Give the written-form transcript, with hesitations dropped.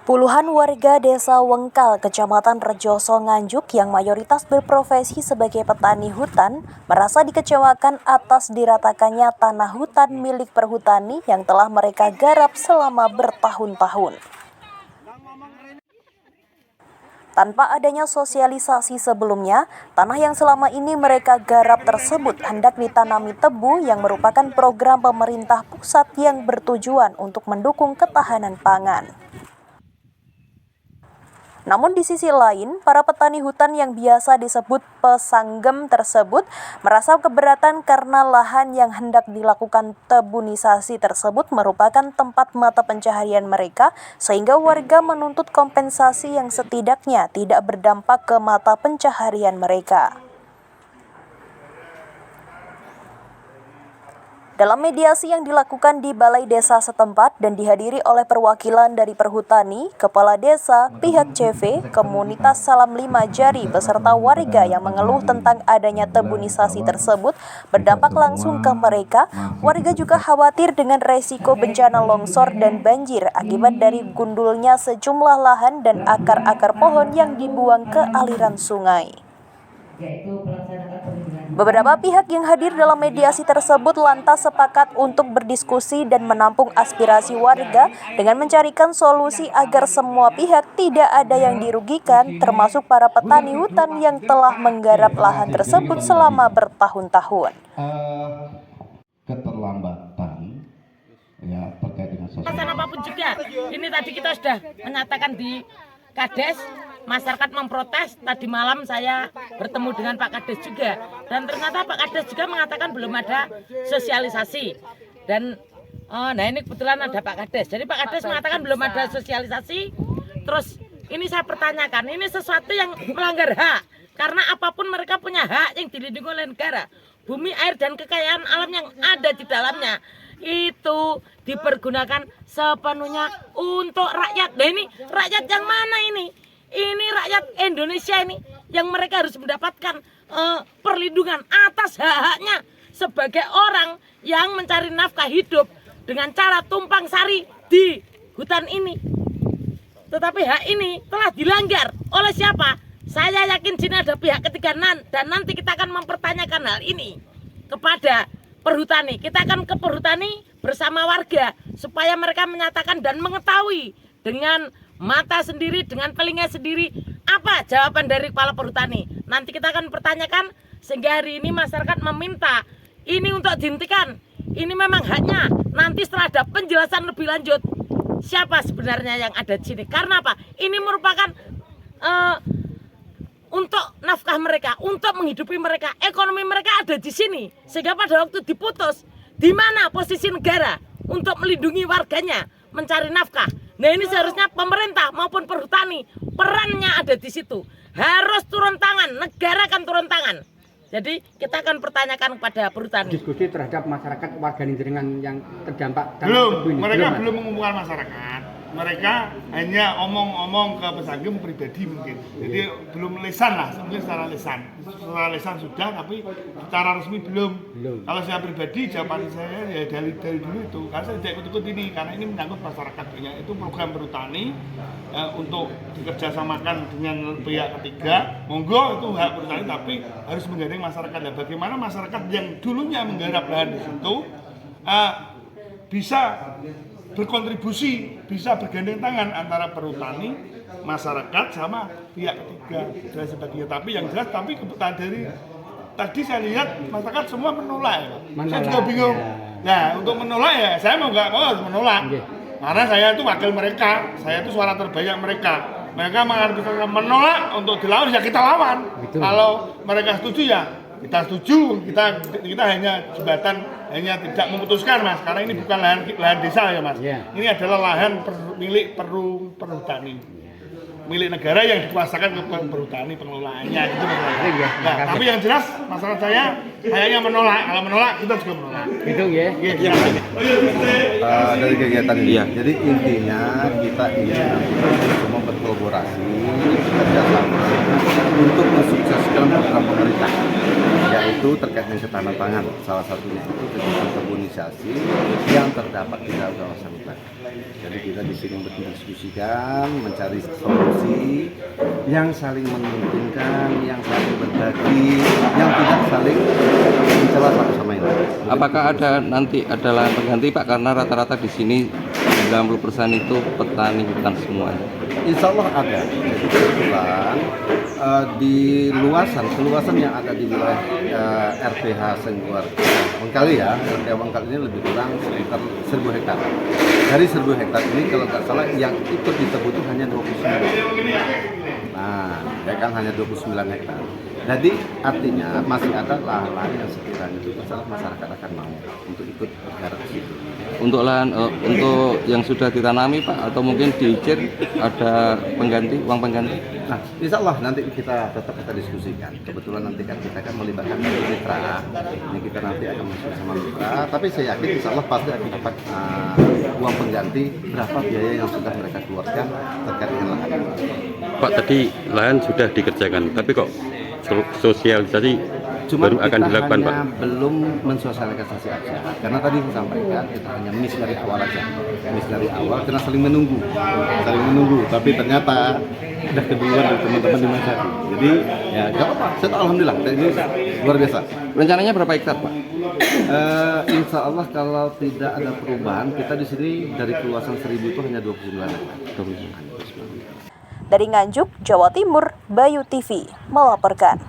Puluhan warga desa Wengkal, Kecamatan Rejoso, Nganjuk yang mayoritas berprofesi sebagai petani hutan merasa dikecewakan atas diratakannya tanah hutan milik perhutani yang telah mereka garap selama bertahun-tahun. Tanpa adanya sosialisasi sebelumnya, tanah yang selama ini mereka garap tersebut hendak ditanami tebu yang merupakan program pemerintah pusat yang bertujuan untuk mendukung ketahanan pangan. Namun di sisi lain, para petani hutan yang biasa disebut pesanggem tersebut merasa keberatan karena lahan yang hendak dilakukan tebunisasi tersebut merupakan tempat mata pencaharian mereka, sehingga warga menuntut kompensasi yang setidaknya tidak berdampak ke mata pencaharian mereka. Dalam mediasi yang dilakukan di balai desa setempat dan dihadiri oleh perwakilan dari perhutani, kepala desa, pihak CV, komunitas Salam Lima Jari beserta warga yang mengeluh tentang adanya tebunisasi tersebut berdampak langsung ke mereka, warga juga khawatir dengan resiko bencana longsor dan banjir akibat dari gundulnya sejumlah lahan dan akar-akar pohon yang dibuang ke aliran sungai. Beberapa pihak yang hadir dalam mediasi tersebut lantas sepakat untuk berdiskusi dan menampung aspirasi warga dengan mencarikan solusi agar semua pihak tidak ada yang dirugikan, termasuk para petani hutan yang telah menggarap lahan tersebut selama bertahun-tahun. Keterlambatan ya terkait dengan sosial. Apapun juga, ini tadi kita sudah menyatakan di Kades, masyarakat memprotes. Tadi malam saya bertemu dengan Pak Kades juga, dan ternyata Pak Kades juga mengatakan belum ada sosialisasi. Dan nah ini kebetulan ada Pak Kades. Jadi Pak Kades mengatakan belum ada sosialisasi. Terus ini saya pertanyakan, ini sesuatu yang melanggar hak, karena apapun mereka punya hak yang dilindungi oleh negara. Bumi, air, dan kekayaan alam yang ada di dalamnya itu dipergunakan sepenuhnya untuk rakyat. Nah ini rakyat yang mana ini? Ini rakyat Indonesia ini yang mereka harus mendapatkan perlindungan atas hak-haknya sebagai orang yang mencari nafkah hidup dengan cara tumpang sari di hutan ini. Tetapi hak ini telah dilanggar oleh siapa? Saya yakin sini ada pihak ketiga dan nanti kita akan mempertanyakan hal ini kepada perhutani. Kita akan ke perhutani bersama warga supaya mereka menyatakan dan mengetahui dengan mata sendiri, dengan telinga sendiri, apa jawaban dari kepala perhutani. Nanti kita akan pertanyakan, sehingga hari ini masyarakat meminta ini untuk dihentikan. Ini memang haknya. Nanti setelah ada penjelasan lebih lanjut, siapa sebenarnya yang ada di sini. Karena apa? Ini merupakan untuk nafkah mereka, untuk menghidupi mereka, ekonomi mereka ada di sini. Sehingga pada waktu diputus, di mana posisi negara untuk melindungi warganya, mencari nafkah. Nah ini seharusnya pemerintah maupun perhutani, perannya ada di situ. Harus turun tangan, negara akan turun tangan. Jadi kita akan pertanyakan kepada perhutani. Diskusi terhadap masyarakat warga dengan yang terdampak. Mereka belum mengumpulkan masyarakat. Mereka hanya omong-omong ke pesanggem pribadi mungkin. Jadi belum lisan lah, mungkin secara lisan. Secara lisan sudah, tapi secara resmi belum. Kalau saya pribadi, jawaban saya ya dari dulu itu. Karena saya tidak ikut-ikut ini, karena ini menyangkut masyarakat banyak. Itu program perhutani untuk dikerjasamakan dengan pihak ketiga. Monggo itu hak perhutani, tapi harus menggandeng masyarakat. Dan bagaimana masyarakat yang dulunya menggarap lahan di situ bisa berkontribusi, bisa bergandeng tangan antara perhutani, masyarakat sama pihak ketiga dan sebagainya. Tapi yang jelas, dari tadi saya lihat masyarakat semua menolak. Saya juga bingung. Nah untuk menolak ya saya mau nggak mau harus menolak. Karena saya itu wakil mereka, saya itu suara terbanyak mereka. Mereka menolak untuk dilawan ya kita lawan. Betul. Kalau mereka setuju ya kita setuju, kita hanya jembatan, hanya tidak memutuskan Mas, karena ini bukan lahan desa ya Mas. Ini adalah lahan milik perhutani, milik negara yang dikuasakan ke perhutani pengelolaannya gitu maksudnya. Nah, tapi yang jelas masyarakat saya kayaknya menolak. Kalau menolak kita juga menolak. Gitu ya. Dari kegiatan ini. Jadi intinya kita ingin semua berkolaborasi bekerjasama untuk mensukseskan program pemerintah, yaitu itu terkait dengan ketahanan pangan. Salah satunya itu kegiatan karbonisasi yang terdapat di dalam kawasan hutan. Jadi kita di sini berdiskusikan, mencari solusi yang saling menguntungkan, yang saling berbagi, yang tidak saling mencela satu sama lain. Apakah ada nanti ada lahan pengganti Pak? Karena rata-rata di sini 90% itu petani hutan semuanya. Insya Allah ada. Jadi kebetulan di keluasan yang ada di wilayah RPH Sengguar Wangkali ya, RPH Wangkali ini lebih kurang sekitar 1.000 hektar. Dari 1.000 hektar ini kalau nggak salah yang ikut ditebut itu hanya 29. Nah, ya kan hanya 29 hektar. Jadi artinya masih ada lahan-lahan yang sekiranya itu masyarakat akan mau untuk ikut garap di situ. Untuk lahan untuk yang sudah ditanami Pak atau mungkin diicir ada pengganti, uang pengganti? Nah, insya Allah nanti kita diskusikan. Kebetulan nanti kan kita akan melibatkan mitra. Ini kita nanti akan bersama mitra. Tapi saya yakin insya Allah pasti akan dapat uang pengganti berapa biaya yang sudah mereka keluarkan terkait dengan lahan. Pak, tadi lahan sudah dikerjakan, tapi kok sosialisasi baru akan dilakukan Pak? Belum mensosialisasi aja, karena tadi saya sampaikan kita hanya miss dari awal aja, karena saling menunggu, tapi ternyata udah keduluan dari teman-teman di masyarakat. Jadi ya nggak apa-apa, saya tahu alhamdulillah ini luar biasa. Rencananya berapa hektar Pak? Insya Allah kalau tidak ada perubahan, kita di sini dari keluasan 1.000 itu hanya 29 hektar. Dari Nganjuk, Jawa Timur, Bayu TV melaporkan.